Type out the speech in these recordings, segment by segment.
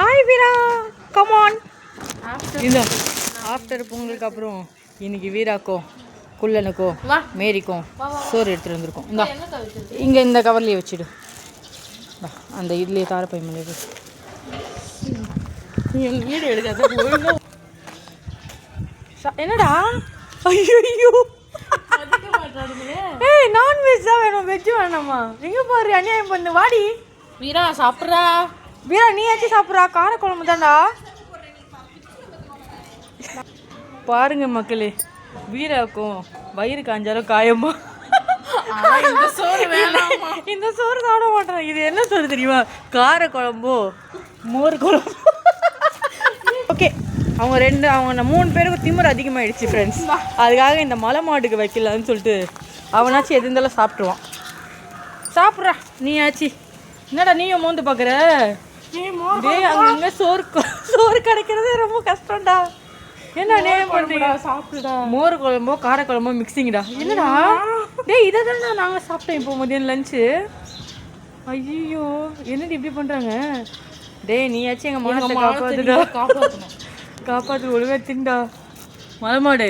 Hi Veera, come on. இந்த after பொங்கலுக்கு அப்புறம் இன்னைக்கு வீராக்கும் குள்ளனுக்கும் மேரிக்கும் சோறு எடுத்துகிட்டு வந்திருக்கோம். இந்தா இங்கே இந்த கவர்லேயே வச்சுடு. அந்த இதுலேயே தாரப்பை மேலே வீடு எடுக்காத. என்னடா ஐயோ ஏய், நான்வெஜ் தான் வேணும், வெஜ் வேணாமா? எங்கே பாரு அநியாயம் பண்ணு. வாடி வீரா சாப்பிட்றா. வீரா நீயாச்சும் சாப்பிட்றா, காரக்குழம்பு தான்டா. பாருங்க மக்களே, வீராக்கும் வயிறு காஞ்சாலும் காயமா. இந்த சோறு வேணாமா? இந்த சோறு சாப்பிட மாட்டேன். இது என்ன சோறு தெரியுமா? காரக்குழம்போ மோர் குழம்பு. ஓகே, அவங்க 3 பேருக்கு திமிர் அதிகமாகிடுச்சு ஃப்ரெண்ட்ஸ். அதுக்காக இந்த மலை மாட்டுக்கு வைக்கலான்னு சொல்லிட்டு அவனாச்சும் எது இருந்தாலும் சாப்பிட்ருவான். சாப்பிட்றா நீயாச்சு. என்னடா நீயும் மோந்து பார்க்குற? டேய், அங்கங்கே சோறு கிடைக்கிறதே ரொம்ப கஷ்டம்டா. என்ன நேம் பண்ணுறீங்க? சாப்பிடுடா. மோர் குழம்போ காரக்குழம்போ மிக்சிங்கடா. என்னடா டேய், இதை தானே நாங்கள் சாப்பிட்டோம் இப்போ மதியம் லஞ்சு. ஐயோ, என்னடி இப்படி பண்ணுறாங்க? டேய் நீயாச்சும் எங்கள் மானத்தை காப்பாற்றுடா. காப்பாற்று, ஒழுங்காக திண்டா. மலமாடு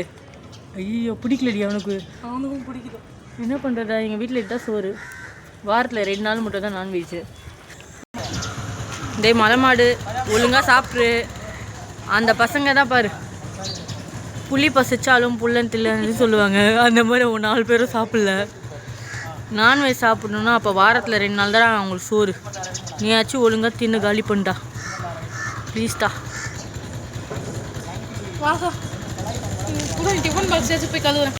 ஐயோ பிடிக்கலடி அவனுக்கு. அவனுக்கும் பிடிக்குது. என்ன பண்ணுறதா? எங்கள் வீட்டில் இதுதான் சோறு. வாரத்தில் 2 நாள் மட்டும் தான் நான்வெஜ்ஜு. டேய் மலைமாடு, ஒழுங்காக சாப்பிட்ரு. அந்த பசங்க தான் பாரு, புளி பசிச்சாலும் புல்லன் தில்லன்னு சொல்லுவாங்க. அந்த மாதிரி 4 பேரும் சாப்பிடல. நான்வெஜ் சாப்பிட்ணுன்னா அப்போ வாரத்தில் 2 நாள் தான் அவங்களுக்கு சோறு. நீயாச்சும் ஒழுங்காக தின்னு காலி பண்ணிட்டா ப்ளீஸ்டா. வாங்க டிஃபன் பாக்ஸ் போய் கழுவுறேன்.